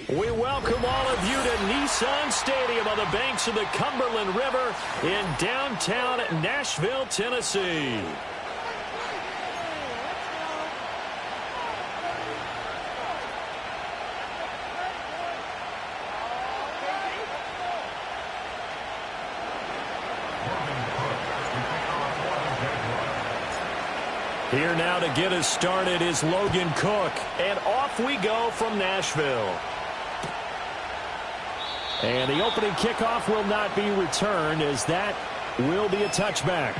We welcome all of you to Nissan Stadium on the banks of the Cumberland River in downtown Nashville, Tennessee. Here now to get us started is Logan Cook, and off we go from Nashville. And the opening kickoff will not be returned, as that will be a touchback.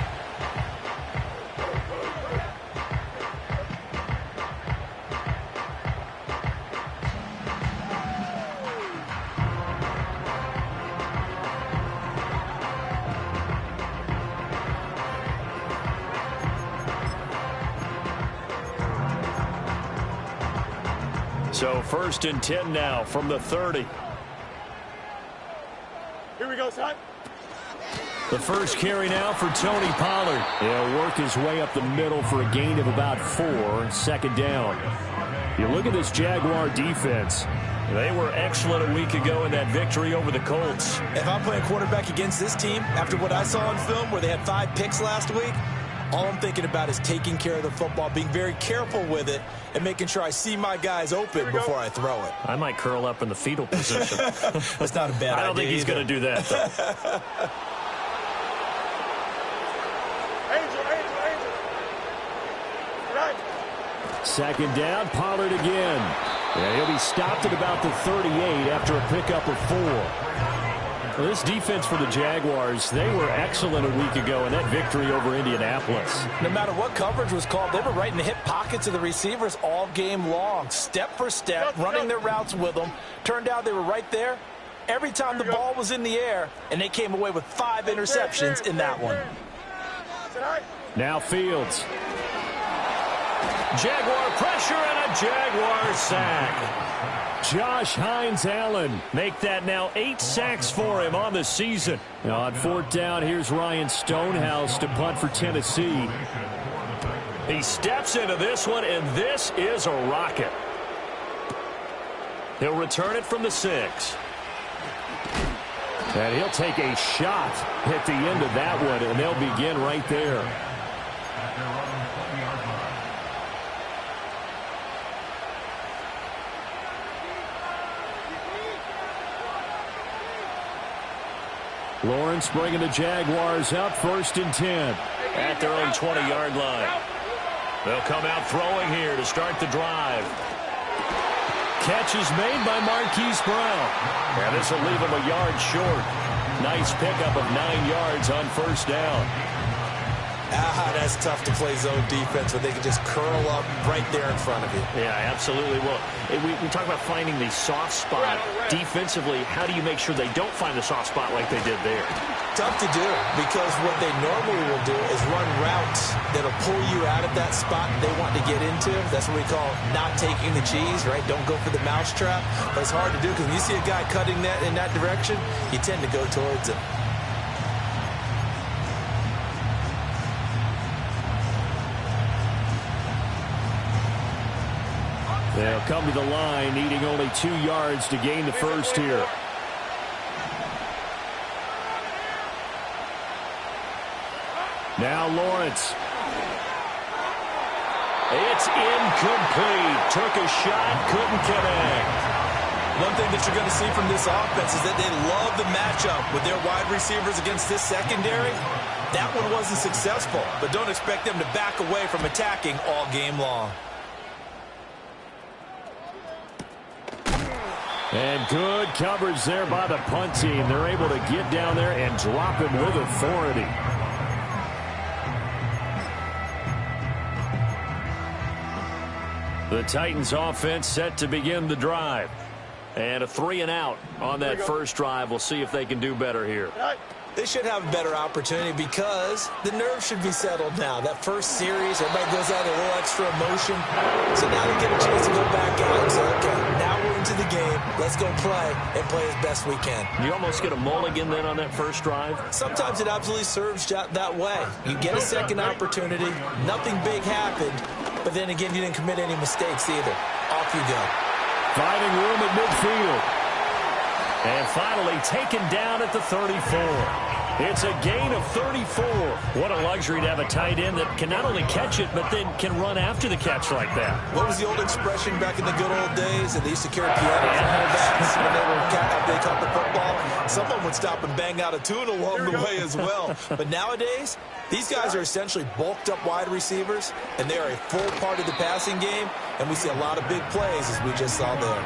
So 1st and 10 now from the 30. Here we go, son. The first carry now for Tony Pollard. He'll work his way up the middle for a gain of about 4, 2nd down. You look at this Jaguar defense. They were excellent a week ago in that victory over the Colts. If I'm playing quarterback against this team, after what I saw on film where they had 5 picks last week, all I'm thinking about is taking care of the football, being very careful with it, and making sure I see my guys open before I throw it. I might curl up in the fetal position. That's not a bad idea. I don't think he's going to do that, though. Angel. Right. 2nd down, Pollard again. And he'll be stopped at about the 38 after a pickup of 4. Well, this defense for the Jaguars, they were excellent a week ago in that victory over Indianapolis. No matter what coverage was called, they were right in the hip pockets of the receivers all game long, step for step, running their routes with them. Turned out they were right there every time the ball was in the air, and they came away with 5 interceptions in that one. Now Fields. Jaguar pressure and a Jaguar sack. Josh Hines-Allen make that now 8 sacks for him on the season. Now on 4th down, here's Ryan Stonehouse to punt for Tennessee. He steps into this one, and this is a rocket. He'll return it from the 6. And he'll take a shot at the end of that one, and they'll begin right there. Lawrence bringing the Jaguars up, 1st and 10. At their own 20-yard line. They'll come out throwing here to start the drive. Catch is made by Marquise Brown. And this will leave him a yard short. Nice pickup of 9 yards on 1st down. That's tough to play zone defense where they can just curl up right there in front of you. Yeah, absolutely. Well, we talk about finding the soft spot. Defensively, how do you make sure they don't find the soft spot like they did there? Tough to do, because what they normally will do is run routes that'll pull you out of that spot they want to get into. That's what we call not taking the cheese, right? Don't go for the mousetrap. But it's hard to do, because when you see a guy cutting that in that direction, you tend to go towards him. They'll come to the line, needing only 2 yards to gain the first here. Now Lawrence. It's incomplete. Took a shot, couldn't connect. One thing that you're going to see from this offense is that they love the matchup with their wide receivers against this secondary. That one wasn't successful, but don't expect them to back away from attacking all game long. And good coverage there by the punt team. They're able to get down there and drop him with authority. The Titans offense set to begin the drive. And a 3-and-out on that first drive. We'll see if they can do better here. They should have a better opportunity because the nerves should be settled now. That first series, everybody goes out a little extra emotion. So now they get a chance to go back out and say, okay, now we're into the game. Let's go play and play as best we can. You almost get a mulligan then on that first drive? Sometimes it absolutely serves that way. You get a second opportunity. Nothing big happened. But then again, you didn't commit any mistakes either. Off you go. Finding room at midfield. And finally taken down at the 34. It's a gain of 34. What a luxury to have a tight end that can not only catch it, but then can run after the catch like that. What was the old expression back in the good old days? And they used to carry pianos and handbags when they caught the football. Someone would stop and bang out a tune along the way as well. But nowadays, these guys are essentially bulked up wide receivers, and they are a full part of the passing game, and we see a lot of big plays as we just saw there.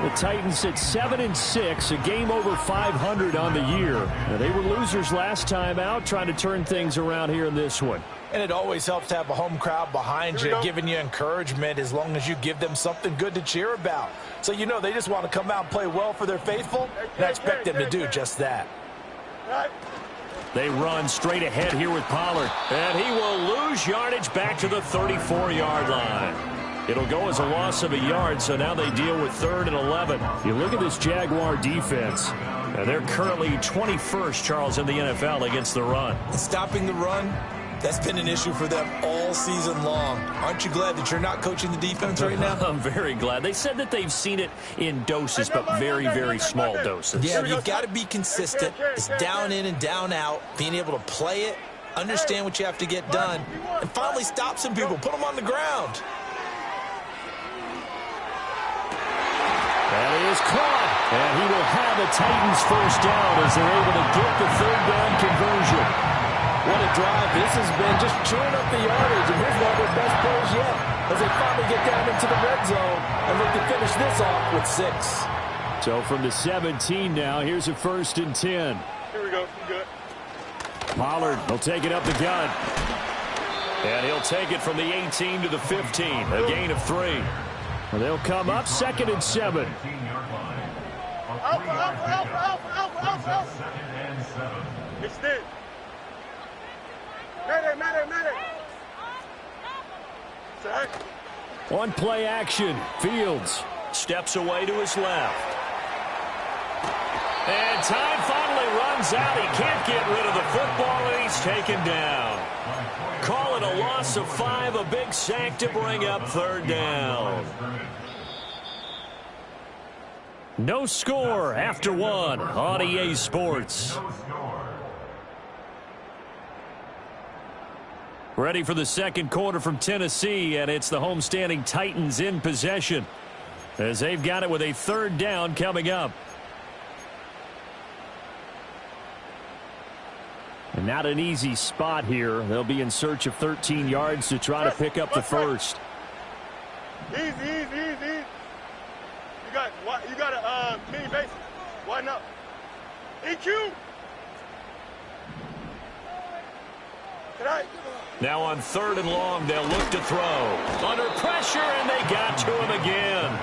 The Titans at 7-6, a game over 500 on the year. Now, they were losers last time out, trying to turn things around here in this one. And it always helps to have a home crowd behind you, giving you encouragement as long as you give them something good to cheer about. So, you know, they just want to come out and play well for their faithful, and I expect them to do just that. They run straight ahead here with Pollard, and he will lose yardage back to the 34-yard line. It'll go as a loss of a yard, so now they deal with 3rd and 11. You look at this Jaguar defense. They're currently 21st, Charles, in the NFL against the run. And stopping the run, that's been an issue for them all season long. Aren't you glad that you're not coaching the defense right now? I'm very glad. They said that they've seen it in doses, but very, very small doses. Yeah, you've got to be consistent. It's down in and down out, being able to play it, understand what you have to get done, and finally stop some people, put them on the ground. That is caught, and he will have a Titans first down as they're able to get the 3rd down conversion. What a drive this has been, just chewing up the yardage, and here's one of their best plays yet as they finally get down into the red zone and look to finish this off with 6. So from the 17 now, here's a 1st and 10. Here we go. Good. Pollard will take it up the gut. And he'll take it from the 18 to the 15, a gain of 3. Well, they'll come up 2nd and 7. It's this. Medic. Sack. On play action, Fields steps away to his left. And time finally runs out. He can't get rid of the football, and he's taken down. Call it a loss of 5, a big sack to bring up 3rd down. No score after 1 on EA Sports. Ready for the 2nd quarter from Tennessee, and it's the homestanding Titans in possession as they've got it with a 3rd down coming up. And not an easy spot here. They'll be in search of 13 yards to try to pick up the first. Easy. You got a mini base. Why not? EQ. Now on 3rd and long, they'll look to throw. Under pressure, and they got to him again.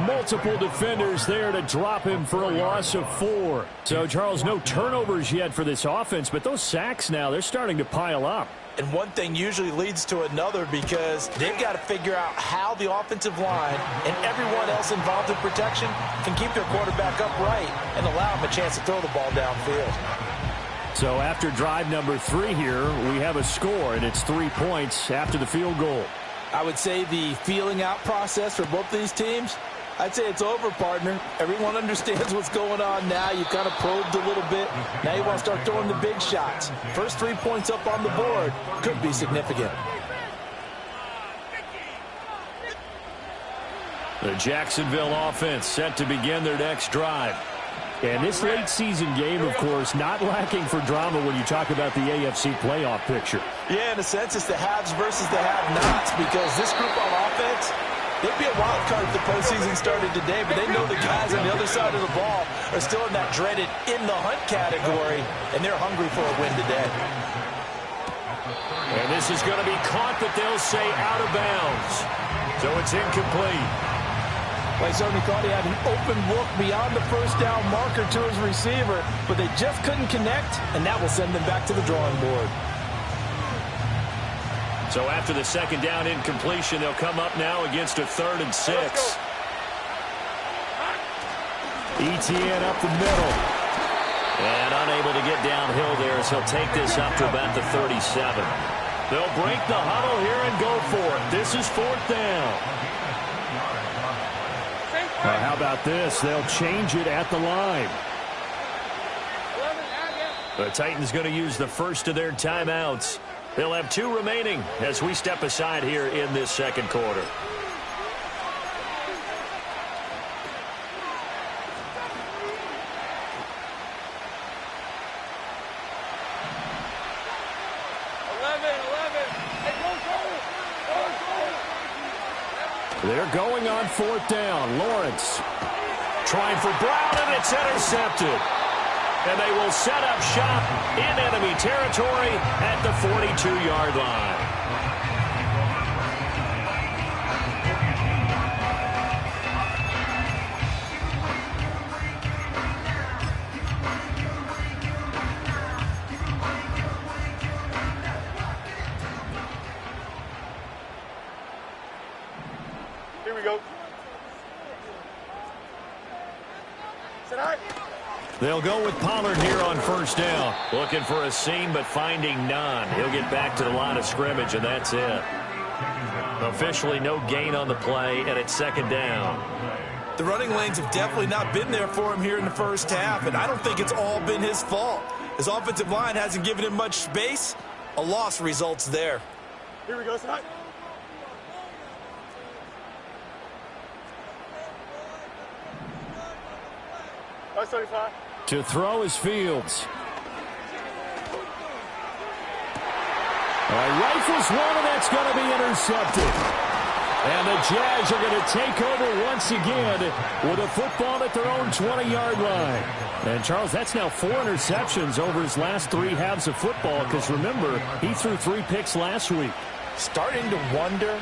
Multiple defenders there to drop him for a loss of 4. So, Charles, no turnovers yet for this offense, but those sacks now, they're starting to pile up. And one thing usually leads to another because they've got to figure out how the offensive line and everyone else involved in protection can keep their quarterback upright and allow him a chance to throw the ball downfield. So after drive number 3 here, we have a score, and it's 3 points after the field goal. I would say the feeling out process for both these teams, I'd say it's over, partner. Everyone understands what's going on now. You kind of probed a little bit. Now you want to start throwing the big shots. First 3 points up on the board could be significant. The Jacksonville offense set to begin their next drive. And this late season game, of course, not lacking for drama when you talk about the AFC playoff picture. Yeah, in a sense, it's the haves versus the have-nots because this group on offense, they'd be a wild card if the postseason started today, but they know the guys on the other side of the ball are still in that dreaded in-the-hunt category, and they're hungry for a win today. And this is going to be caught, but they'll say out of bounds. So it's incomplete. Well, he certainly thought he had an open look beyond the first down marker to his receiver, but they just couldn't connect, and that will send them back to the drawing board. So after the 2nd down incompletion, they'll come up now against a 3rd and 6. Etienne up the middle. And unable to get downhill there as he'll take this up to about the 37. They'll break the huddle here and go for it. This is 4th down. How about this? They'll change it at the line. The Titans going to use the first of their timeouts. They'll have 2 remaining as we step aside here in this second quarter. They're going on 4th down. Lawrence trying for Brown, and it's intercepted. And they will set up shop in enemy territory at the 42-yard line. Here we go. Tonight. They'll go with Pollard here on 1st down. Looking for a seam, but finding none. He'll get back to the line of scrimmage, and that's it. Officially no gain on the play, and it's 2nd down. The running lanes have definitely not been there for him here in the first half, and I don't think it's all been his fault. His offensive line hasn't given him much space. A loss results there. Here we go, tonight. That's 35. To throw is Fields. Rifles one, and that's going to be intercepted. And the Jags are going to take over once again with a football at their own 20-yard line. And, Charles, that's now 4 interceptions over his last 3 halves of football because, remember, he threw 3 picks last week. Starting to wonder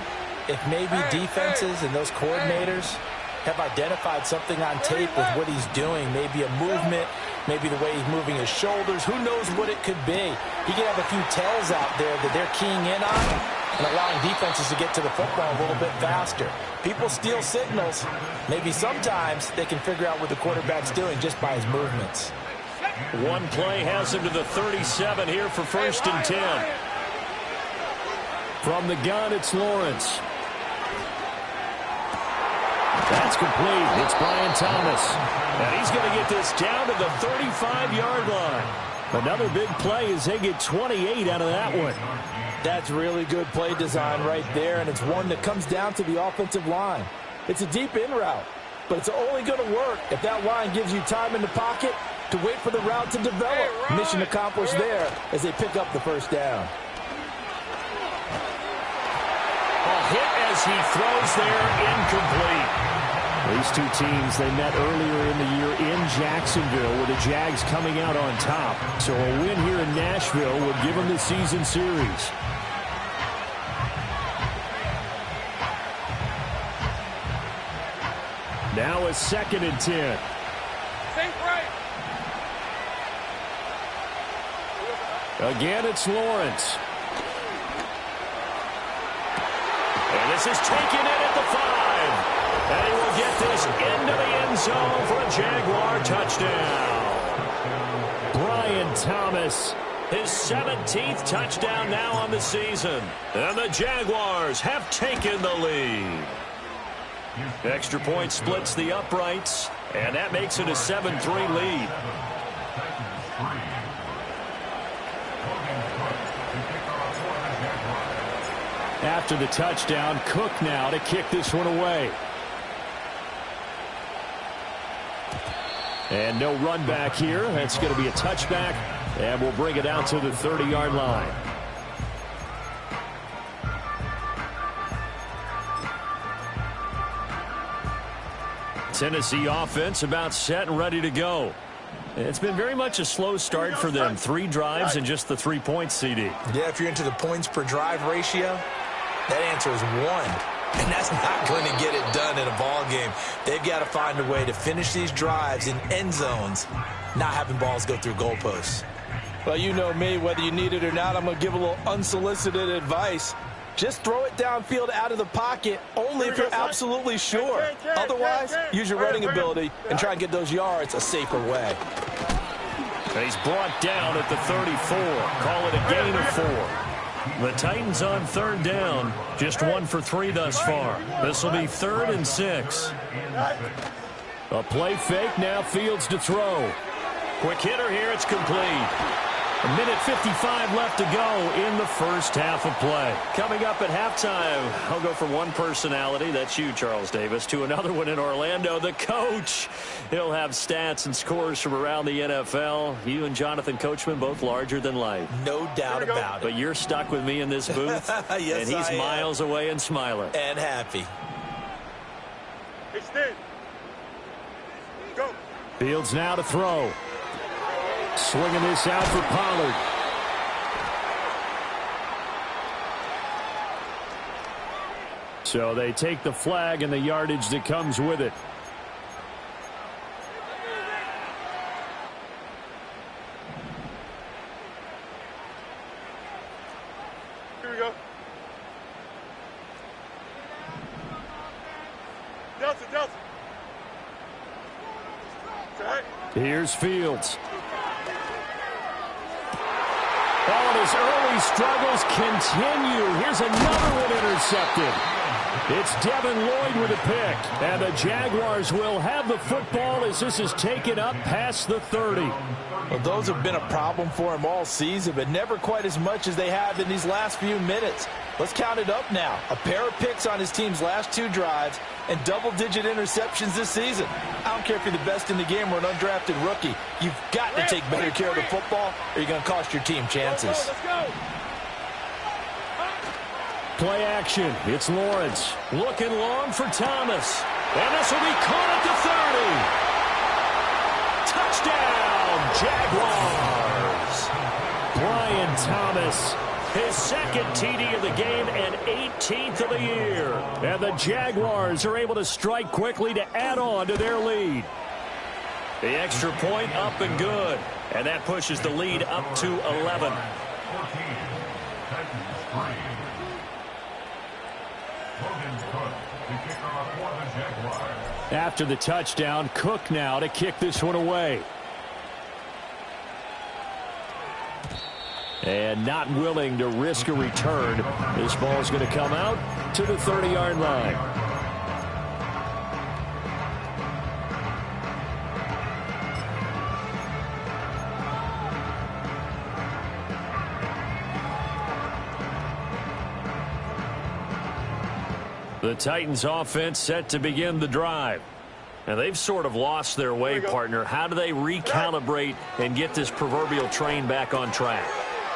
if maybe defenses and those coordinators have identified something on tape with what he's doing. Maybe a movement, maybe the way he's moving his shoulders. Who knows what it could be? He could have a few tells out there that they're keying in on and allowing defenses to get to the football a little bit faster. People steal signals. Maybe sometimes they can figure out what the quarterback's doing just by his movements. One play has him to the 37 here for 1st and 10. From the gun, it's Lawrence. That's complete. It's Brian Thomas. And he's going to get this down to the 35-yard line. Another big play as they get 28 out of that one. That's really good play design right there, and it's one that comes down to the offensive line. It's a deep in route, but it's only going to work if that line gives you time in the pocket to wait for the route to develop. Mission accomplished there as they pick up the 1st down. A hit as he throws there, incomplete. These 2 teams, they met earlier in the year in Jacksonville with the Jags coming out on top. So a win here in Nashville would give them the season series. Now a 2nd and 10. Again, it's Lawrence. And this is taken in at the 5. And he will get this into the end zone for a Jaguar touchdown. Brian Thomas, his 17th touchdown now on the season. And the Jaguars have taken the lead. Extra point splits the uprights, and that makes it a 7-3 lead. After the touchdown, Cook now to kick this one away. And no run back here. That's going to be a touchback, and we'll bring it out to the 30-yard line. Tennessee offense about set and ready to go. It's been very much a slow start for them. 3 drives and just the 3 points, CD. Yeah, if you're into the points per drive ratio, that answer is 1. And that's not going to get it done in a ball game. They've got to find a way to finish these drives in end zones, not having balls go through goalposts. Well, you know me, whether you need it or not, I'm going to give a little unsolicited advice. Just throw it downfield out of the pocket only if you're absolutely sure. Otherwise, use your running ability and try and get those yards a safer way. And he's brought down at the 34. Call it a gain of 4. The Titans on third down. Just 1 for 3 thus far. This will be 3rd and 6. A play fake. Now Fields to throw. Quick hitter here. It's complete. 1:55 left to go in the first half of play. Coming up at halftime, I'll go from one personality, that's you, Charles Davis, to another one in Orlando, the coach. He'll have stats and scores from around the NFL. You and Jonathan Coachman, both larger than life. No doubt about it. But you're stuck with me in this booth, yes, and he's miles away and smiling. And happy. Extend. Go. Fields now to throw. Swinging this out for Pollard. So they take the flag and the yardage that comes with it. Here we go. Delta, Delta. All right. Here's Fields. All of his early struggles continue. Here's another one intercepted. It's Devin Lloyd with a pick. And the Jaguars will have the football as this is taken up past the 30. Well, those have been a problem for him all season, but never quite as much as they have in these last few minutes. Let's count it up now. A pair of picks on his team's last 2 drives and double-digit interceptions this season. I don't care if you're the best in the game or an undrafted rookie. You've got to take better care of the football or you're going to cost your team chances. Let's go. Play action. It's Lawrence. Looking long for Thomas. And this will be caught at the 30. Touchdown, Jaguars. Brian Thomas. His second TD of the game and 18th of the year. And the Jaguars are able to strike quickly to add on to their lead. The extra point up and good. And that pushes the lead up to 11. After the touchdown, Cook now to kick this one away. And not willing to risk a return. This ball's going to come out to the 30-yard line. The Titans offense set to begin the drive. And they've sort of lost their way, partner. How do they recalibrate and get this proverbial train back on track?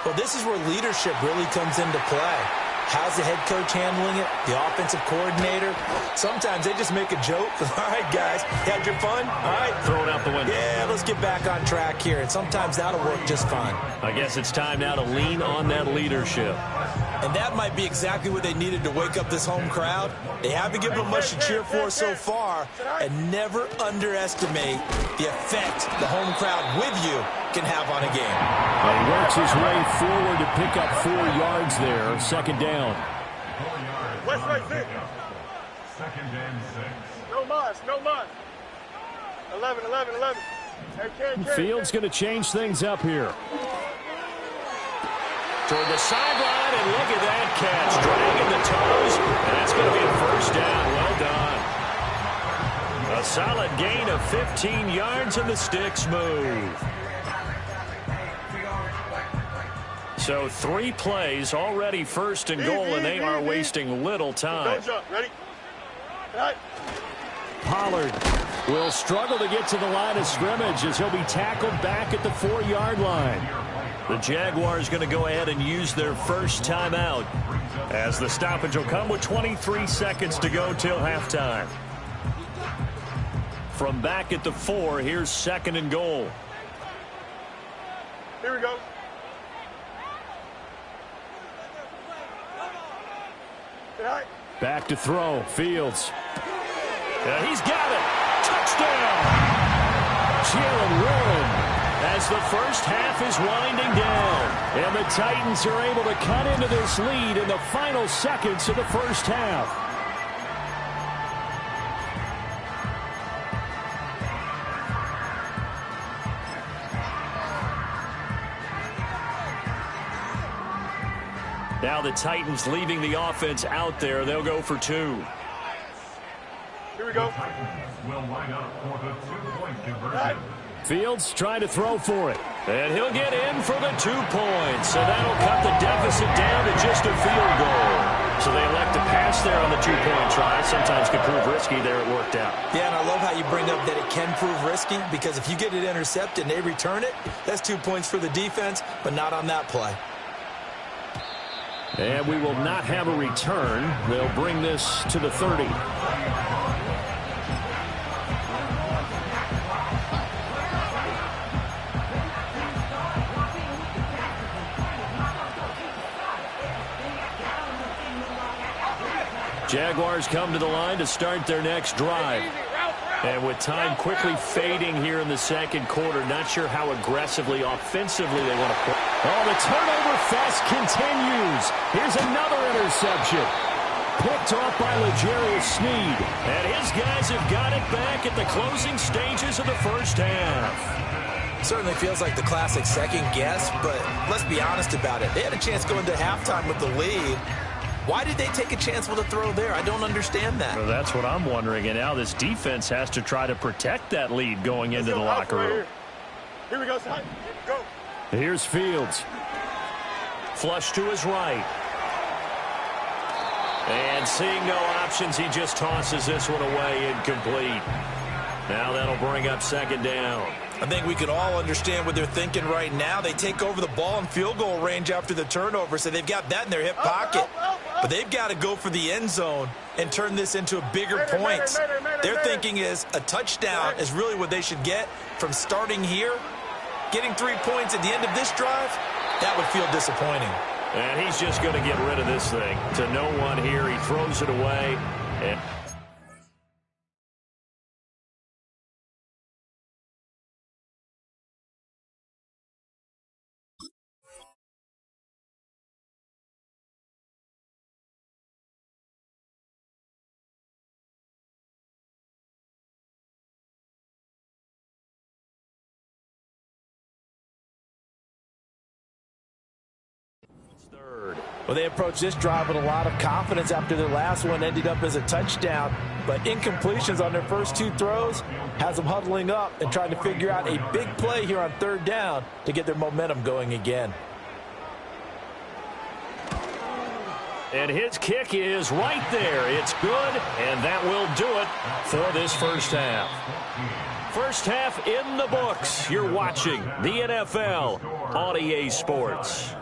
Well, this is where leadership really comes into play. How's the head coach handling it? The offensive coordinator? Sometimes they just make a joke. All right, guys, you had your fun? All right. Throw it out the window. Yeah, let's get back on track here. And sometimes that'll work just fine. I guess it's time now to lean on that leadership. And that might be exactly what they needed to wake up this home crowd. They haven't given them much to cheer for so far. And never underestimate the effect the home crowd with you can have on a game. And he works his way forward to pick up 4 yards there. Second down. West right, 6. Second and 6. No mas, no mas. 11. Fields going to change things up here. Toward the sideline, and look at that catch. Dragging the toes, and that's going to be a first down. Well done. A solid gain of 15 yards, and the sticks move. So 3 plays, already first and goal, and they are wasting little time. Ready? Pollard will struggle to get to the line of scrimmage as he'll be tackled back at the 4-yard line. The Jaguars going to go ahead and use their first timeout as the stoppage will come with 23 seconds to go till halftime. From back at the 4, here's second and goal. Here we go. Back to throw. Fields. He's got it. Touchdown. Jalen Warren as the first half is winding down. And the Titans are able to cut into this lead in the final seconds of the first half. Now the Titans leaving the offense out there. They'll go for 2. Here we go. The Titans will line up for the 2-point conversion. Fields trying to throw for it. And he'll get in for the 2 points. So that'll cut the deficit down to just a field goal. So they elect to pass there on the 2-point try. Sometimes can prove risky. There it worked out. Yeah, and I love how you bring up that it can prove risky, because if you get it intercepted and they return it, that's 2 points for the defense, but not on that play. And we will not have a return. They'll bring this to the 30. Jaguars come to the line to start their next drive. And with time quickly fading here in the second quarter, not sure how aggressively, offensively they want to play. Oh, the turnover fest continues. Here's another interception. Picked off by L'Jarius Sneed. And his guys have got it back at the closing stages of the first half. Certainly feels like the classic second guess, but let's be honest about it. They had a chance going to halftime with the lead. Why did they take a chance with a throw there? I don't understand that. Well, that's what I'm wondering. And now this defense has to try to protect that lead going into the locker room. Here we go, son. Go. Here's Fields. Flush to his right. And seeing no options, he just tosses this one away incomplete. Now that'll bring up second down. I think we can all understand what they're thinking right now. They take over the ball in field goal range after the turnover, so they've got that in their hip pocket. But they've got to go for the end zone and turn this into bigger points. Their thinking is a touchdown is really what they should get from starting here. Getting 3 points at the end of this drive, that would feel disappointing. And he's just going to get rid of this thing. To no one here, he throws it away. And third. Well, they approached this drive with a lot of confidence after their last one ended up as a touchdown. But incompletions on their first 2 throws has them huddling up and trying to figure out a big play here on third down to get their momentum going again. And his kick is right there. It's good, and that will do it for this first half. First half in the books. You're watching the NFL on EA Sports.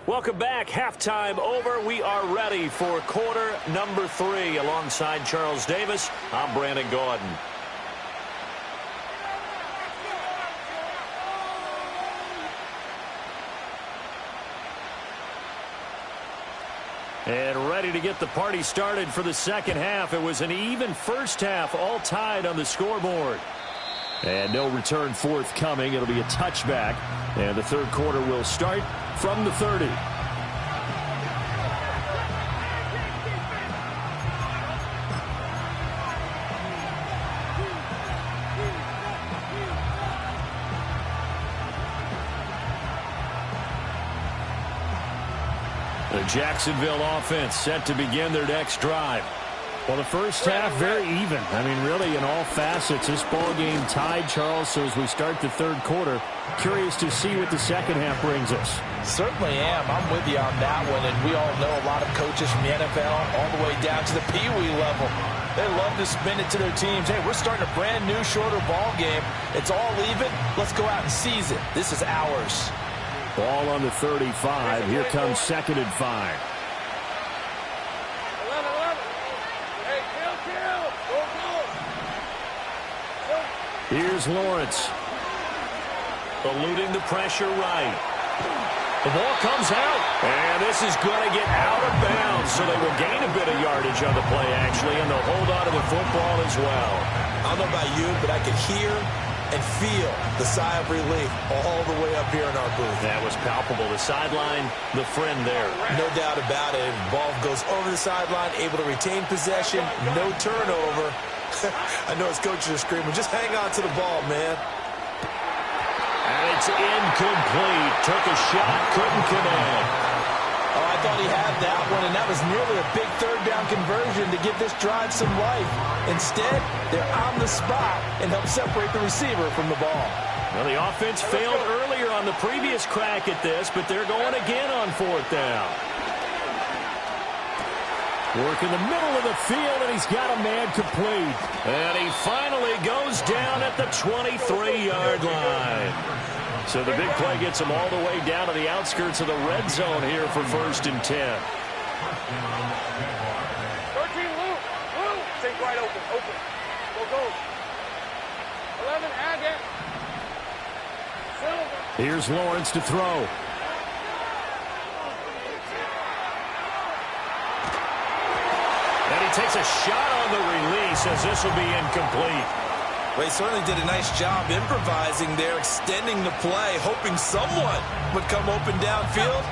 Welcome back. Halftime over. We are ready for quarter number 3. Alongside Charles Davis, I'm Brandon Gordon. And ready to get the party started for the second half. It was an even first half, all tied on the scoreboard. And no return forthcoming. It'll be a touchback. And the third quarter will start from the 30. The Jacksonville offense set to begin their next drive. Well, the first half, very even. I mean, really, in all facets, this ball game tied, Charles. So as we start the third quarter, curious to see what the second half brings us. Certainly am. I'm with you on that one. And we all know a lot of coaches from the NFL all the way down to the Pee-wee level. They love to spin it to their teams. Hey, we're starting a brand new, shorter ball game. It's all even. Let's go out and seize it. This is ours. Ball on the 35. Here comes 2nd and 5. Here's Lawrence. Eluding the pressure right. The ball comes out. And this is going to get out of bounds. So they will gain a bit of yardage on the play, actually. And they'll hold on to the football as well. I don't know about you, but I could hear and feel the sigh of relief all the way up here in our booth. That was palpable. The sideline, the friend there. No doubt about it. Ball goes over the sideline, able to retain possession, no turnover. I know his coaches are screaming, just hang on to the ball, man. And it's incomplete. Took a shot, couldn't connect. Oh, I thought he had that one, and that was nearly a big third down conversion to give this drive some life. Instead, they're on the spot and help separate the receiver from the ball. Well, the offense failed earlier on the previous crack at this, but they're going again on fourth down. Work in the middle of the field, and he's got a man complete. And he finally goes down at the 23-yard line. So the big play gets him all the way down to the outskirts of the red zone here for 1st and 10. 13, Lou. Take right open. Go. 11, add that. Silver. Here's Lawrence to throw. And he takes a shot on the release as this will be incomplete. Well, he certainly did a nice job improvising there, extending the play, hoping someone would come open downfield,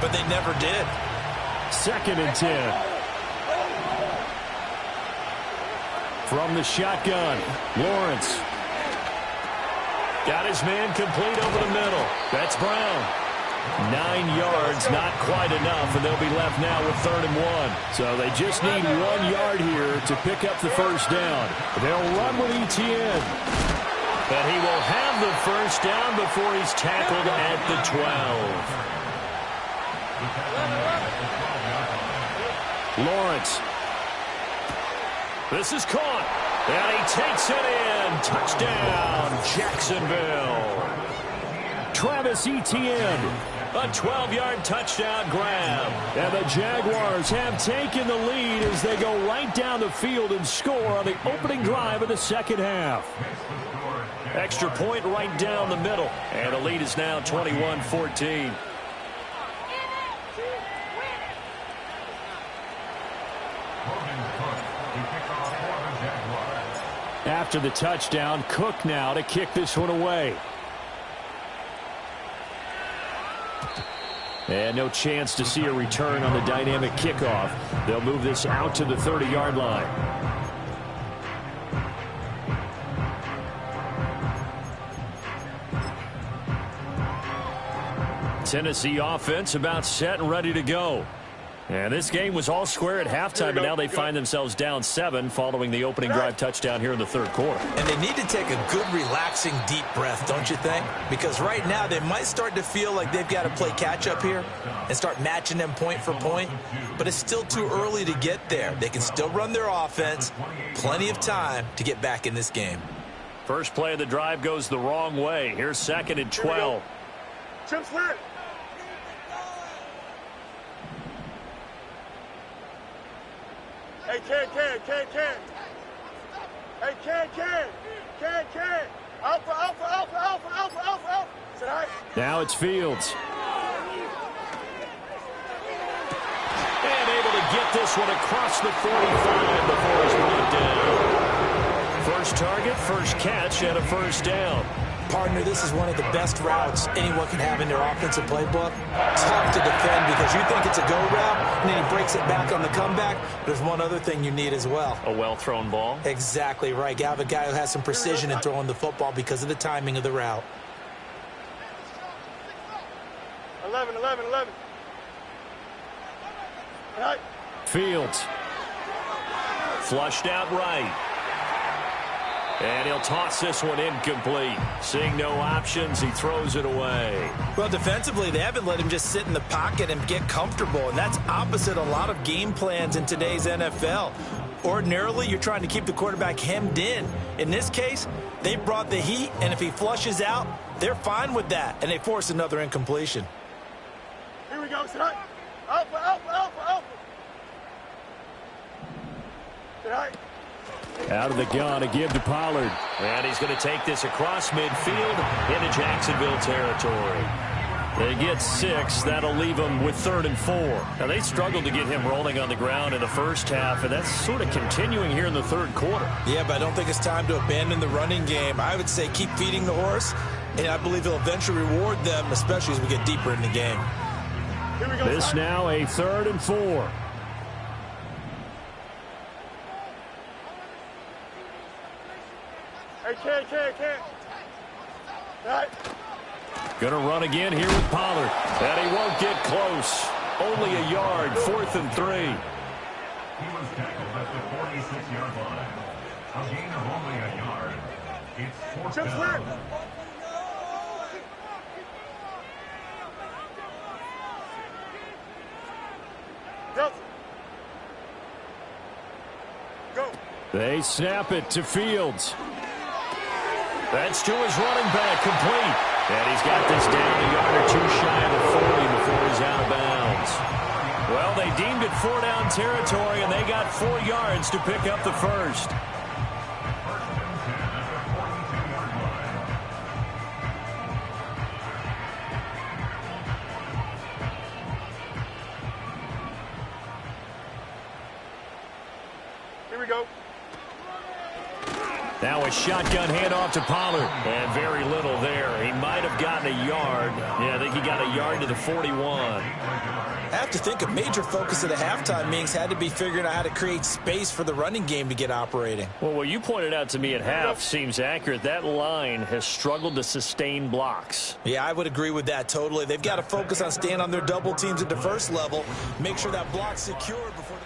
but they never did. 2nd and 10. From the shotgun, Lawrence. Got his man complete over the middle. That's Brown. 9 yards, not quite enough, and they'll be left now with 3rd and 1. So they just need 1 yard here to pick up the first down. They'll run with Etienne. And he will have the first down before he's tackled at the 12. Lawrence. This is caught. And he takes it in. Touchdown, Jacksonville. Travis Etienne, a 12-yard touchdown grab. And the Jaguars have taken the lead as they go right down the field and score on the opening drive of the second half. Extra point right down the middle. And the lead is now 21-14. After the touchdown, Cook now to kick this one away. And no chance to see a return on the dynamic kickoff. They'll move this out to the 30-yard line. Tennessee offense about set and ready to go. And this game was all square at halftime, and now they find themselves down 7 following the opening drive touchdown here in the 3rd quarter. And they need to take a good, relaxing, deep breath, don't you think? Because right now they might start to feel like they've got to play catch-up here and start matching them point for point. But it's still too early to get there. They can still run their offense. Plenty of time to get back in this game. First play of the drive goes the wrong way. Here's 2nd and 12. Chip slant. Hey, Ken. Hey, Ken. Alpha. Say hi. Now it's Fields. And able to get this one across the 45 before he's brought down. First target, first catch, and a first down. Partner, this is one of the best routes anyone can have in their offensive playbook. Tough to defend because you think it's a go route, and then he breaks it back on the comeback. There's one other thing you need as well. A well-thrown ball. Exactly right. You have a guy who has some precision in throwing the football because of the timing of the route. 11. Fields. Flushed out right. And he'll toss this one incomplete. Seeing no options, he throws it away. Well, defensively, they haven't let him just sit in the pocket and get comfortable, and that's opposite a lot of game plans in today's NFL. Ordinarily, you're trying to keep the quarterback hemmed in. In this case, they brought the heat, and if he flushes out, they're fine with that, and they force another incompletion. Here we go. Sit up. Alpha. Sit up. Out of the gun, a give to Pollard. And he's going to take this across midfield into Jacksonville territory. They get 6. That'll leave them with 3rd and 4. Now, they struggled to get him rolling on the ground in the first half, and that's sort of continuing here in the third quarter. Yeah, but I don't think it's time to abandon the running game. I would say keep feeding the horse, and I believe he'll eventually reward them, especially as we get deeper in the game. Here we go. This now a 3rd and 4. Hey, can't. All right. Going to run again here with Pollard. And he won't get close. Only a yard, 4th and 3. He was tackled at the 46-yard line. A gain of only a yard. It's 4th down. Go. Go. They snap it to Fields. That's to his running back, complete. And he's got this down a yard or 2 shy of the 40 before he's out of bounds. Well, they deemed it 4 down territory, and they got 4 yards to pick up the first. Here we go. Now a shotgun handoff to Pollard. And very little there. He might have gotten a yard. Yeah, I think he got a yard to the 41. I have to think a major focus of the halftime meetings had to be figuring out how to create space for the running game to get operating. Well, what you pointed out to me at half seems accurate. That line has struggled to sustain blocks. Yeah, I would agree with that totally. They've got to focus on staying on their double teams at the first level, make sure that block's secure before they...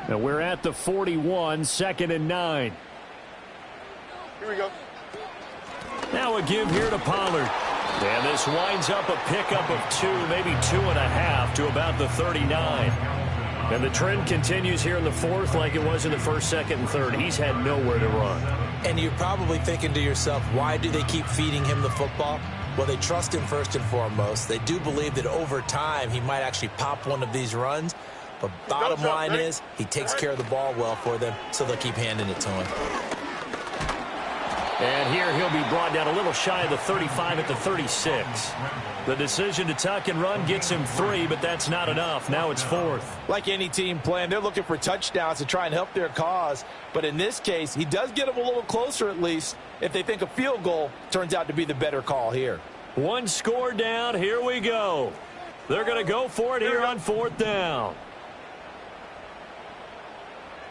Now we're at the 41, 2nd and 9. Here we go. Now a give here to Pollard. And this winds up a pickup of 2, maybe 2.5 to about the 39. And the trend continues here in the 4th like it was in the 1st, 2nd, and 3rd. He's had nowhere to run. And you're probably thinking to yourself, why do they keep feeding him the football? Well, they trust him first and foremost. They do believe that over time he might actually pop one of these runs. But bottom line is he takes care of the ball well for them, so they'll keep handing it to him. And here he'll be brought down a little shy of the 35 at the 36. The decision to tuck and run gets him 3, but that's not enough. Now it's 4th. Like any team playing, they're looking for touchdowns to try and help their cause. But in this case, he does get them a little closer at least if they think a field goal turns out to be the better call here. 1 score down. Here we go. They're going to go for it here on 4th down.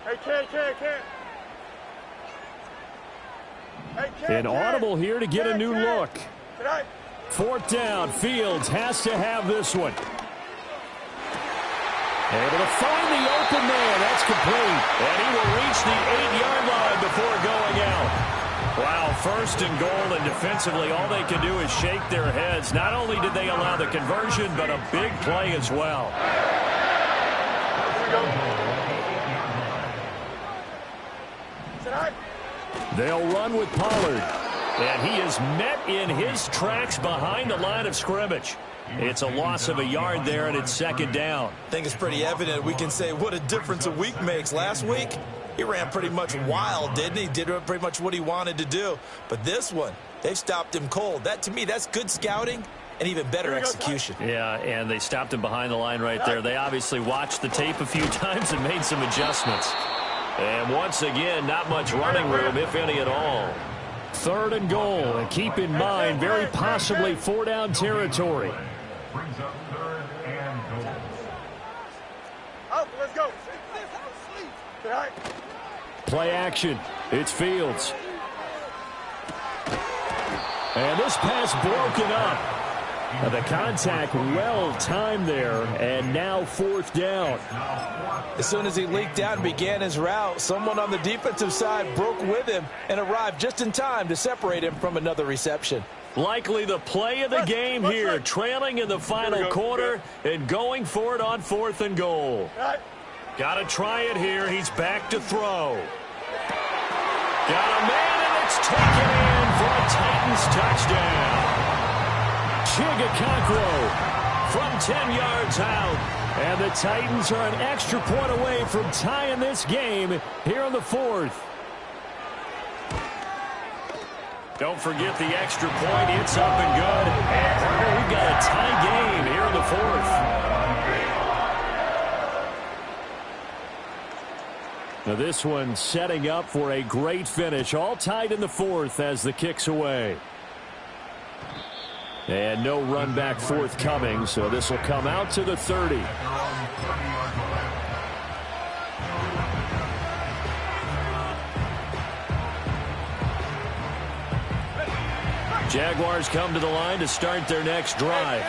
Hey, can't. An audible here to get a new look. Tonight. 4th down. Fields has to have this one. Able to find the open man. That's complete. And he will reach the 8-yard line before going out. Wow, 1st and goal, and defensively all they can do is shake their heads. Not only did they allow the conversion, but a big play as well. Here we go. They'll run with Pollard. And he is met in his tracks behind the line of scrimmage. It's a loss of a yard there, and it's 2nd down. I think it's pretty evident. We can say what a difference a week makes. Last week, he ran pretty much wild, didn't he? Did pretty much what he wanted to do. But this one, they've stopped him cold. That, to me, that's good scouting and even better execution. Yeah, and they stopped him behind the line right there. They obviously watched the tape a few times and made some adjustments. And once again, not much running room, if any at all. 3rd and goal. And keep in mind, very possibly 4 down territory. Brings up 3rd and goal. Out, let's go. Tonight. Play action. It's Fields. And this pass broken up. And the contact well timed there, and now 4th down. As soon as he leaked out and began his route, someone on the defensive side broke with him and arrived just in time to separate him from another reception. Likely the play of the game here, trailing in the final quarter and going for it on 4th and goal. Got to try it here. He's back to throw. Got a man, and it's taken in for a Titans touchdown. Chigakakro from 10 yards out. And the Titans are an extra point away from tying this game here in the 4th. Don't forget the extra point. It's up and good. And partner, we've got a tie game here in the fourth. Now this one setting up for a great finish. All tied in the fourth as the kick's away. And no run back forthcoming, so this will come out to the 30. Jaguars come to the line to start their next drive.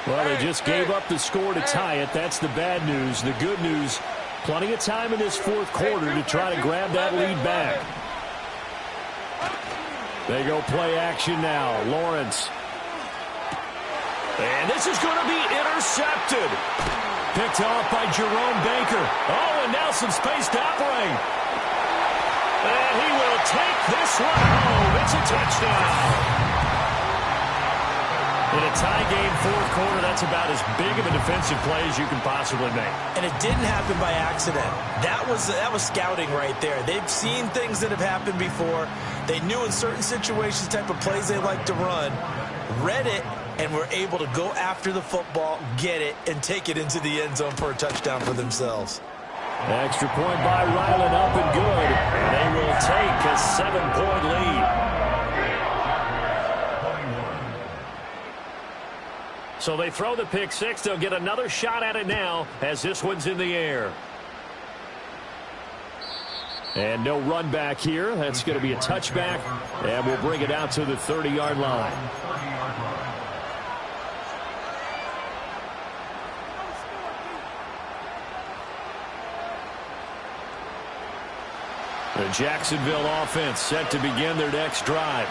Well, they just gave up the score to tie it. That's the bad news. The good news, plenty of time in this fourth quarter to try to grab that lead back. They go play action now. Lawrence. And this is going to be intercepted. Picked off by Jerome Baker. Oh, and now some space to operate. And he will take this one home. It's a touchdown. In a tie game fourth quarter, that's about as big of a defensive play as you can possibly make. And it didn't happen by accident. That was scouting right there. They've seen things that have happened before. They knew in certain situations the type of plays they like to run, read it, and were able to go after the football, get it, and take it into the end zone for a touchdown for themselves. Extra point by Ryland, up and good. And they will take a 7-point lead. So they throw the pick six. They'll get another shot at it now as this one's in the air. And no run back here. That's going to be a touchback. And we'll bring it out to the 30-yard line. The Jacksonville offense set to begin their next drive.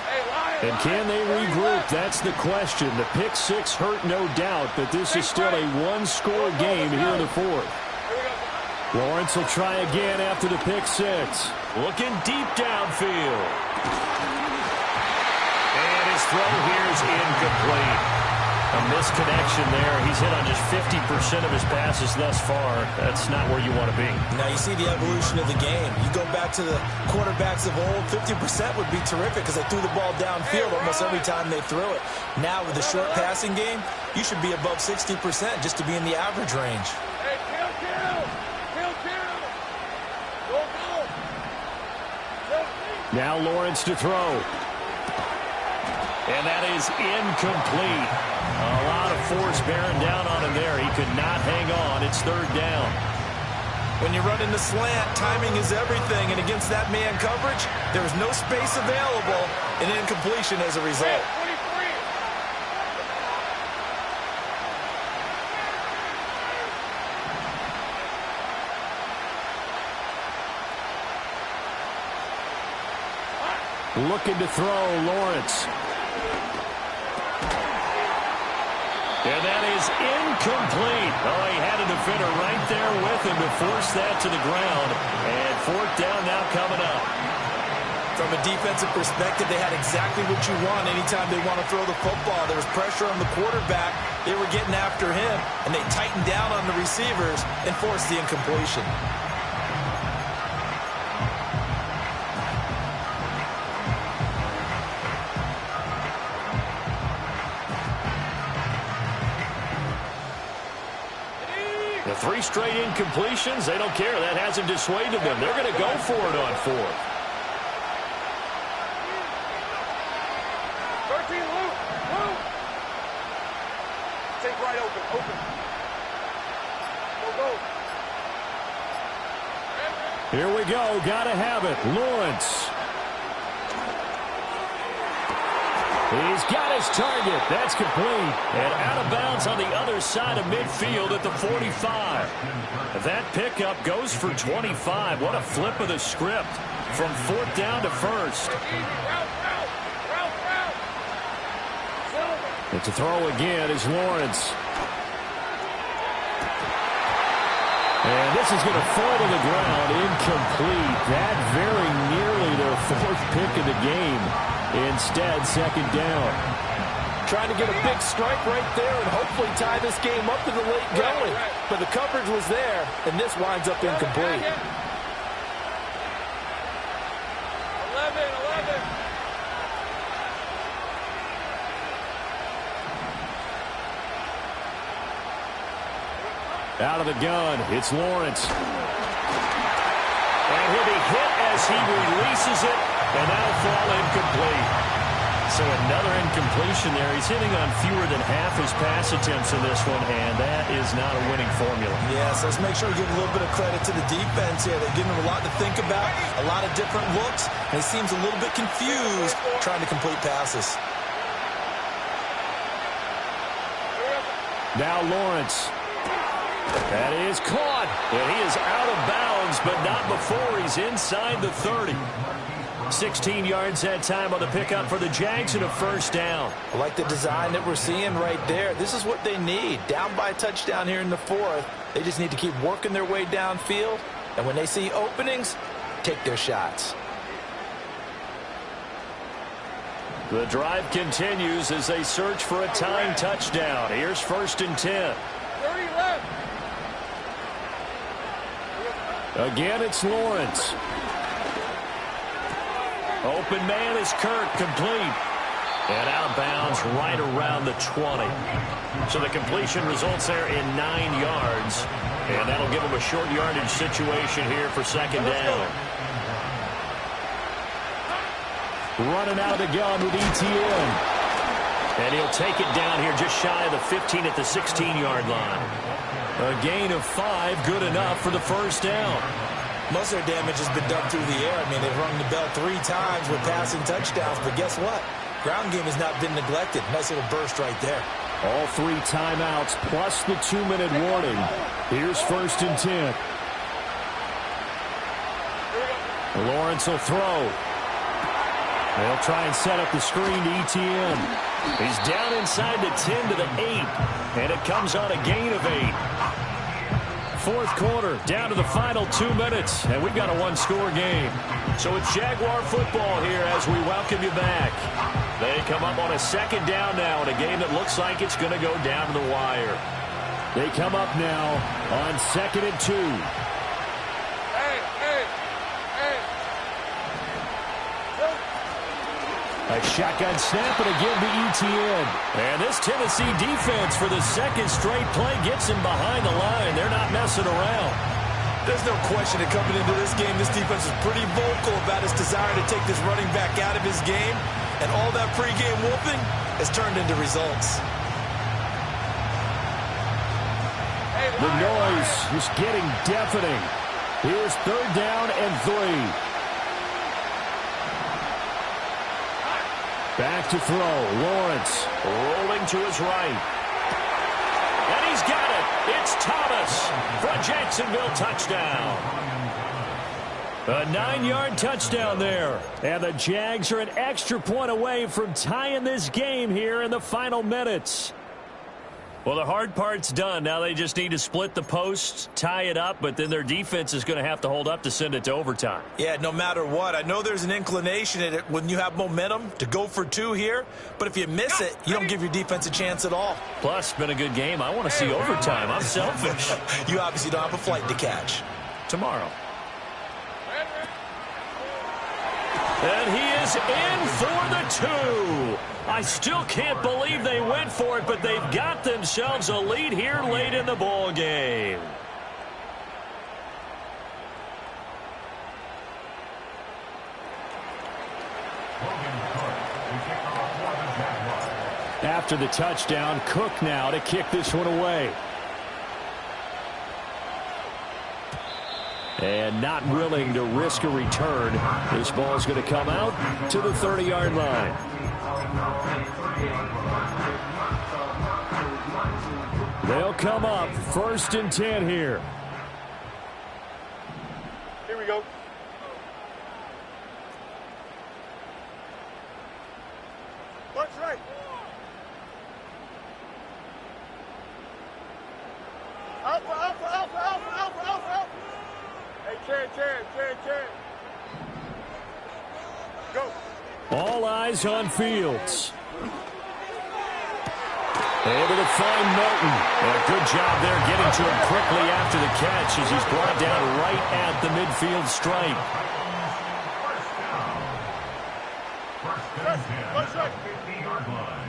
And can they regroup? That's the question. The pick six hurt, no doubt, but this is still a one-score game here in the fourth. Lawrence will try again after the pick six. Looking deep downfield. And his throw here is incomplete. A misconnection there. He's hit on just 50% of his passes thus far. That's not where you want to be. Now you see the evolution of the game. You go back to the quarterbacks of old, 50% would be terrific because they threw the ball downfield almost every time they threw it. Now with the short passing game, you should be above 60% just to be in the average range. Now Lawrence to throw. And that is incomplete. A lot of force bearing down on him there. He could not hang on. It's third down. When you run in the slant, timing is everything. And against that man coverage, there was no space available. And incompletion as a result. Looking to throw, Lawrence. And that is incomplete. Oh, he had a defender right there with him to force that to the ground. And fourth down now coming up. From a defensive perspective, they had exactly what you want anytime they want to throw the football. There was pressure on the quarterback. They were getting after him, and they tightened down on the receivers and forced the incompletion. Three straight incompletions. They don't care. That hasn't dissuaded them. They're going to go for it on fourth. 13, Luke. Take right open. Go. Here we go. Got to have it. Lawrence. He's got his target. That's complete. And out of bounds on the other side of midfield at the 45. That pickup goes for 25. What a flip of the script from fourth down to first. And to throw again is Lawrence. And this is going to fall to the ground. Incomplete. That very nearly their fourth pick of the game. Instead, second down. Trying to get a big strike right there and hopefully tie this game up in the late going. But the coverage was there, and this winds up incomplete. 11. Out of the gun, it's Lawrence. And he'll be hit as he releases it, and that'll fall incomplete. So another incompletion there. He's hitting on fewer than half his pass attempts in this one, and that is not a winning formula. Yes, let's make sure we give a little bit of credit to the defense here. They're giving him a lot to think about, a lot of different looks, and he seems a little bit confused trying to complete passes. Now Lawrence. That is caught. And he is out of bounds, but not before he's inside the 30. 16 yards that time on the pickup for the Jags and a first down. I like the design that we're seeing right there. This is what they need. Down by a touchdown here in the fourth. They just need to keep working their way downfield. And when they see openings, take their shots. The drive continues as they search for a tying touchdown. Here's 1st and 10. 30 left. Again, it's Lawrence. Open man is Kirk, complete. And out of bounds right around the 20. So the completion results there in 9 yards. And that'll give him a short yardage situation here for 2nd down. Running out of the gun with ETN. And he'll take it down here just shy of the 15 at the 16-yard line. A gain of 5, good enough for the first down. Most of their damage has been done through the air. I mean, they've rung the bell 3 times with passing touchdowns, but guess what? Ground game has not been neglected. Nice little burst right there. All 3 timeouts plus the 2-minute warning. Here's 1st and 10. Lawrence will throw. They'll try and set up the screen to ETN. He's down inside the 10 to the 8, and it comes on a gain of 8. 4th quarter, down to the final 2 minutes, and we've got a 1-score game. So it's Jaguar football here as we welcome you back. They come up on a 2nd down now in a game that looks like it's going to go down to the wire. They come up now on 2nd and 2. A shotgun snap and again to ETN. And this Tennessee defense for the 2nd straight play gets him behind the line. They're not messing around. There's no question that coming into this game, this defense is pretty vocal about its desire to take this running back out of his game. And all that pregame whooping has turned into results. The noise is getting deafening. Here's 3rd down and 3. Back to throw. Lawrence rolling to his right. And he's got it. It's Thomas for a Jacksonville touchdown. A 9-yard touchdown there. And the Jags are an extra point away from tying this game here in the final minutes. Well, the hard part's done. Now they just need to split the posts, tie it up, but then their defense is going to have to hold up to send it to overtime. Yeah, no matter what. I know there's an inclination in it when you have momentum to go for 2 here, but if you miss it, you don't give your defense a chance at all. Plus, been a good game. I want to see overtime. I'm selfish. You obviously don't have a flight to catch. Tomorrow. And he is in for the 2. I still can't believe they went for it, but they've got themselves a lead here late in the ball game. After the touchdown, Cook now to kick this one away. And not willing to risk a return. This ball's going to come out to the 30-yard line. They'll come up 1st and 10 here. Here we go. Watch right. Alpha. Hey, Chad. Go. All eyes on Fields. Able to find Martin. A good job there getting to him quickly after the catch as he's brought down right at the midfield stripe. Watch right. 50-yard line.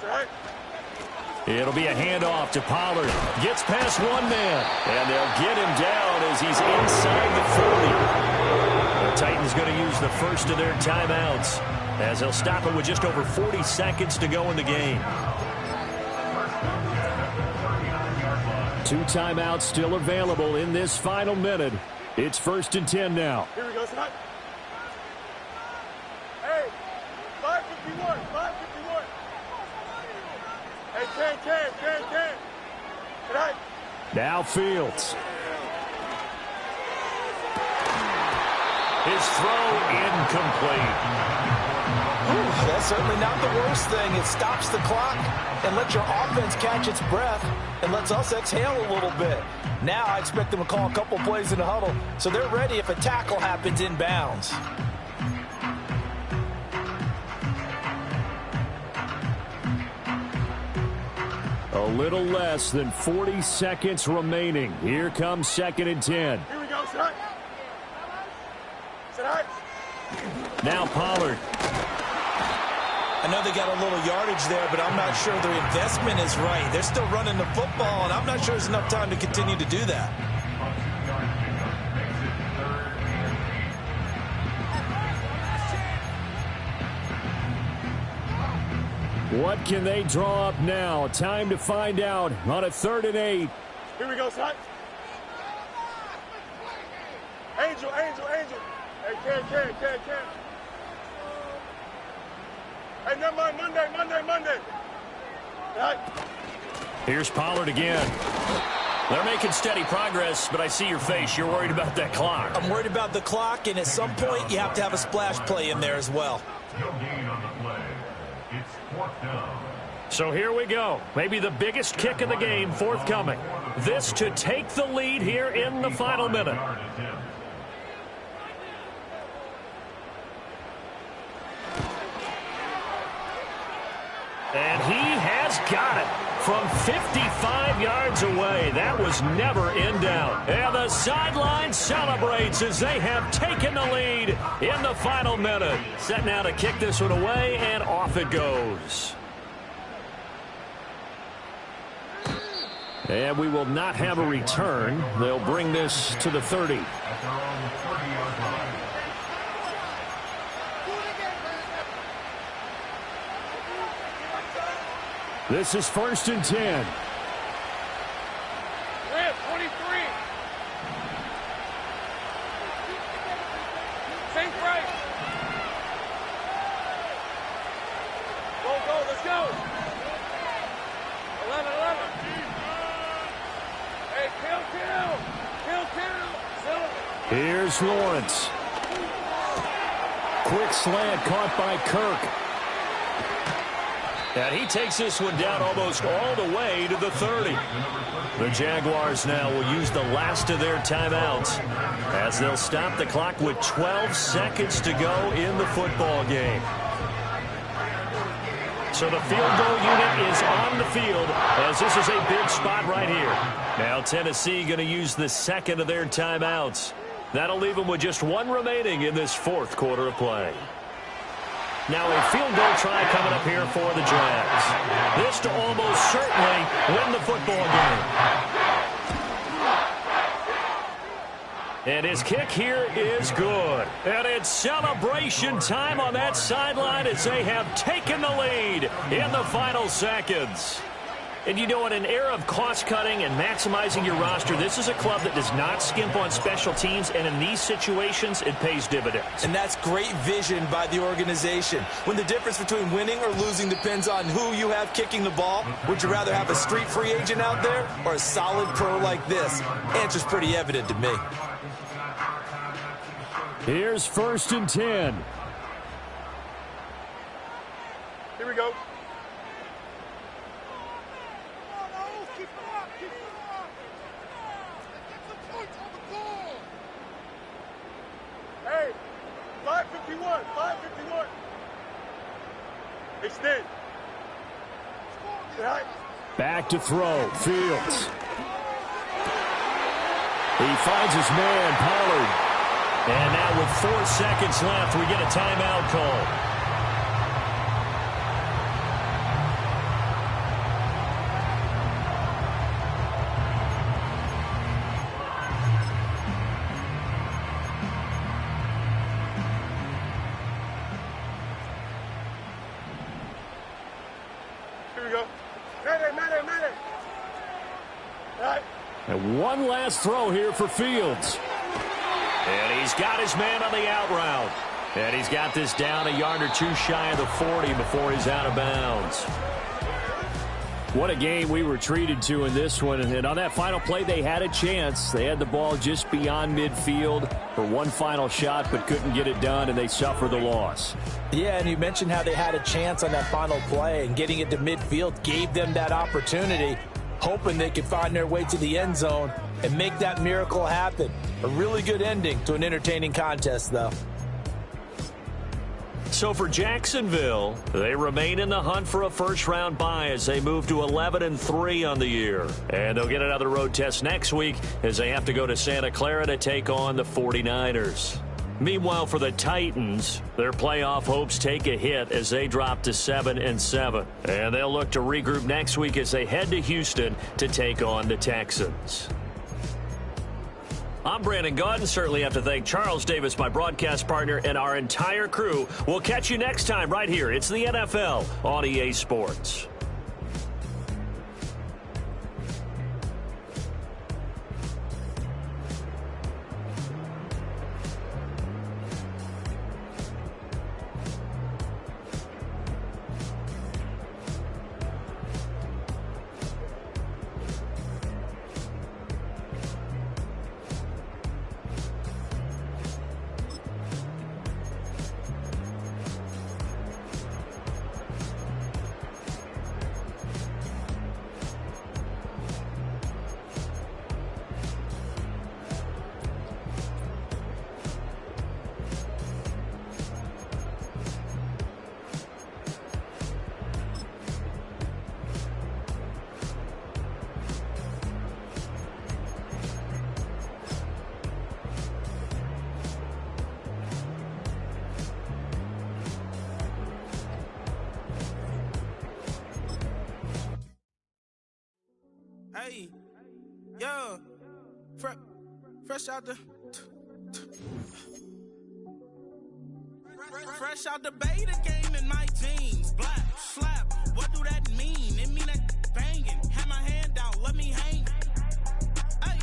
Right. It'll be a handoff to Pollard. Gets past one man, and they'll get him down as he's inside the 40. The Titans going to use the first of their timeouts as they'll stop it with just over 40 seconds to go in the game. 2 timeouts still available in this final minute. It's 1st and 10 now. Here we go, son. Hey, 551, 551. Hey, 10. Tonight. Now Fields. His throw incomplete. Ooh, that's certainly not the worst thing. It stops the clock and lets your offense catch its breath and lets us exhale a little bit. Now I expect them to call a couple plays in the huddle so they're ready if a tackle happens inbounds. A little less than 40 seconds remaining. Here comes 2nd and 10. Here we go, son. Tonight. Now Pollard. I know they got a little yardage there, but I'm not sure their investment is right. They're still running the football, and I'm not sure there's enough time to continue to do that. What can they draw up now? Time to find out on a 3rd and 8. Here we go, son. Angel. Hey, can. Hey, never mind, Monday. Right. Here's Pollard again. They're making steady progress, but I see your face. You're worried about that clock. I'm worried about the clock, and at some point, you have to have a splash play in there as well. No gain on the play. It's 4th down. So here we go. Maybe the biggest kick of the game forthcoming. This to take the lead here in the final minute. And he has got it from 55 yards away. That was never in doubt. And the sideline celebrates as they have taken the lead in the final minute. Set now to kick this one away, and off it goes. And we will not have a return. They'll bring this to the 30. At their own 30-yard line. This is 1st and 10. Red, 23. St. Frank. Go, let's go. 11. Hey, kill. Here's Lawrence. Quick slant caught by Kirk. And he takes this one down almost all the way to the 30. The Jaguars now will use the last of their timeouts as they'll stop the clock with 12 seconds to go in the football game. So the field goal unit is on the field as this is a big spot right here. Now Tennessee going to use the second of their timeouts. That'll leave them with just one remaining in this 4th quarter of play. Now a field goal try coming up here for the Jags. This to almost certainly win the football game. And his kick here is good. And it's celebration time on that sideline as they have taken the lead in the final seconds. And you know, in an era of cost-cutting and maximizing your roster, this is a club that does not skimp on special teams, and in these situations, it pays dividends. And that's great vision by the organization. When the difference between winning or losing depends on who you have kicking the ball, would you rather have a street free agent out there or a solid pro like this? Answer's pretty evident to me. Here's 1st and 10. Here we go. Hey, 551. Extend. Back to throw. Fields. He finds his man, Pollard. And now with 4 seconds left, we get a timeout call. go. Madden. All right. And one last throw here for Fields. And he's got his man on the out route. And he's got this down a yard or two shy of the 40 before he's out of bounds. What a game we were treated to in this one. And on that final play, they had a chance. They had the ball just beyond midfield for one final shot, but couldn't get it done, and they suffer the loss. Yeah, and you mentioned how they had a chance on that final play, and getting it to midfield gave them that opportunity, hoping they could find their way to the end zone and make that miracle happen. A really good ending to an entertaining contest, though. So for Jacksonville, they remain in the hunt for a first-round bye as they move to 11-3 on the year. And they'll get another road test next week as they have to go to Santa Clara to take on the 49ers. Meanwhile, for the Titans, their playoff hopes take a hit as they drop to 7-7. And they'll look to regroup next week as they head to Houston to take on the Texans. I'm Brandon Gaudin. Certainly have to thank Charles Davis, my broadcast partner, and our entire crew. We'll catch you next time right here. It's the NFL on EA Sports. Hey, yo, fresh out the beta game in my jeans. Black slap, what do that mean? It mean that banging. Have my hand out, let me hang. Hey,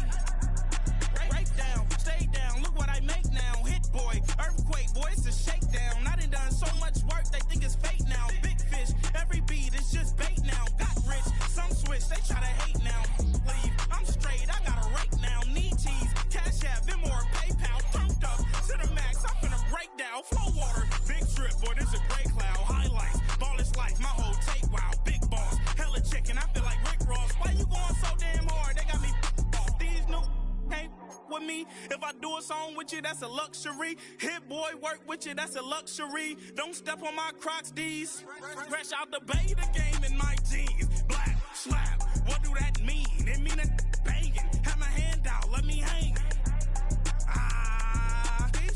break down, stay down. Look what I make now. Hit boy, earthquake, boy, it's a shakedown. I done so much work, they think it's fake now. Big fish, every beat is just bait now. Got rich, some switch, they try to hate now. Leave, I'm straight, I got a rake now. Need cheese, cash app, Venmo or PayPal. Thumped up to the max, I'm finna break down. Flow water, big trip, boy, this a gray cloud. Highlights, ball is life, my whole take wild. Big boss, hella chicken, I feel like Rick Ross. Why you going so damn hard? They got me off. These new can't with me. If I do a song with you, that's a luxury. Hit boy, work with you, that's a luxury. Don't step on my Crocs, D's. Fresh out the beta game in my jeans. Black slap, what do that mean? It mean that banging. Have my hand out, let me hang.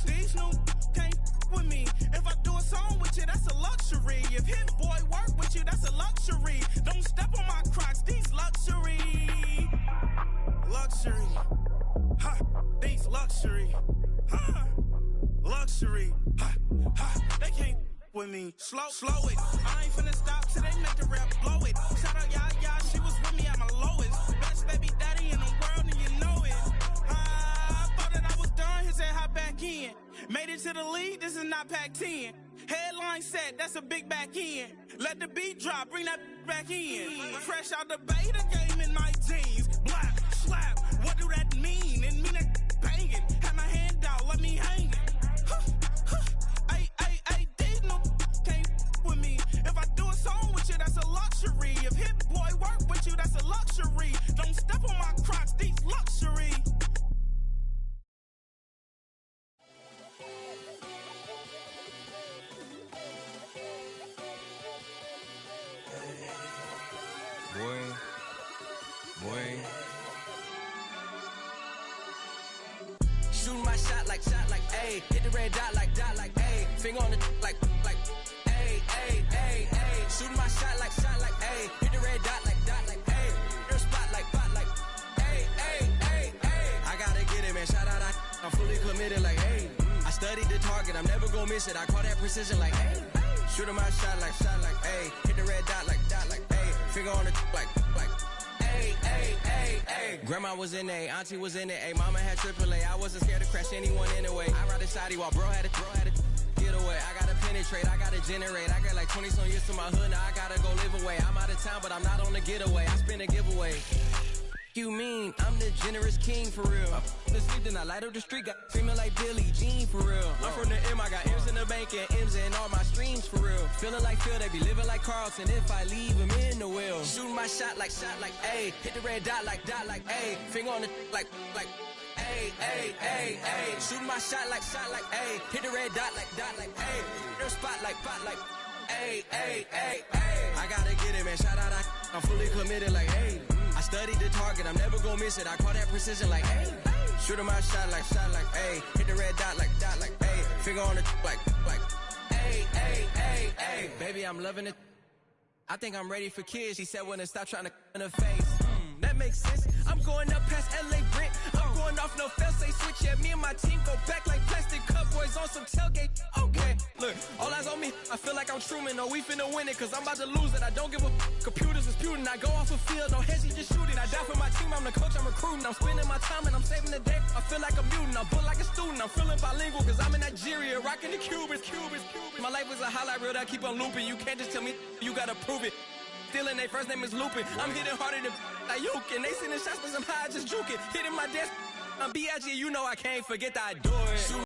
These new can't with me. If I do a song with you, that's a luxury. If hit boy, work with you, that's a luxury. Don't step on my Crocs, these luxury. Luxury. Ha, these luxury. Ha, luxury. Ha, ha, they can't with me. Slow it. I ain't finna stop till they make the rap blow it. Shout out Yaya, she was with me at my lowest. Best baby daddy in the world and you know it. I thought that I was done, he said hop back in. Made it to the league, this is not Pac-10. Headline set, that's a big back end. Let the beat drop, bring that back in. Fresh out the beta game in my jeans. Black slap, what do that mean? It mean that banging. Have my hand out, let me hang it. Ay, these no can't with me. If I do a song with you, that's a luxury. If hit boy work with you, that's a luxury. Don't step on my Crocs, these luxury. Boy. Shooting my shot like, ayy. Hit the red dot like, ayy. Finger on the like, ayy. Shooting my shot like, ayy. Hit the red dot like, ayy. Your spot like, ayy. I gotta get it, man. Shout out, I'm fully committed like, hey. I studied the target, I'm never gonna miss it. I call that precision like, hey. Shooting my shot like, ayy. Hit the red dot like, ayy. finger on the like, ay. Grandma was in A, auntie was in A, mama had AAA. I wasn't scared to crash anyone anyway. I ride a shotty while bro had a get away. I gotta penetrate, I gotta generate. I got like 20-some years to my hood, now I gotta go live away. I'm out of town, but I'm not on the getaway. I spin a giveaway. You mean I'm the generous king for real? The sleep, then I light up the street, got screaming like Billie Jean for real. I'm from the M, I got M's in the bank and M's in all my streams for real. Feeling like Phil, they be living like Carlton if I leave him in the wheel. Shooting my shot like A, hit the red dot like A, finger on the like A. Shooting my shot like A, hit the red dot like A, their spot like A. I gotta get it, man. Shout out, I'm fully committed like A. I studied the target, I'm never gonna miss it. I call that precision like A. Shooting my shot like A. Hit the red dot like A. Finger on the like A. Baby, I'm loving it. I think I'm ready for kids. She said when to stop trying to in her face. That makes sense. I'm going up past LA Brent. I'm going off no fail, say switch. Yeah, me and my team go back like plastic cup boys on some tailgate. Okay, look, all eyes on me. I feel like I'm Truman. No, we finna win it, cause I'm about to lose it. I don't give a computers disputing. I go off a field, no heads, just shooting. I die for my team, I'm the coach, I'm recruiting. I'm spending my time and I'm saving the day. I feel like a mutant, I'm built like a student. I'm feeling bilingual, cause I'm in Nigeria, rocking the Cubans. My life is a highlight reel that I keep on looping. You can't just tell me, you gotta prove it. Stealing, they first name is Lupin. I'm hitting harder than Ayuk, and they sending shots, but I'm high, just juking. Hitting my desk, I'm B.I.G., you know I can't forget that I do it.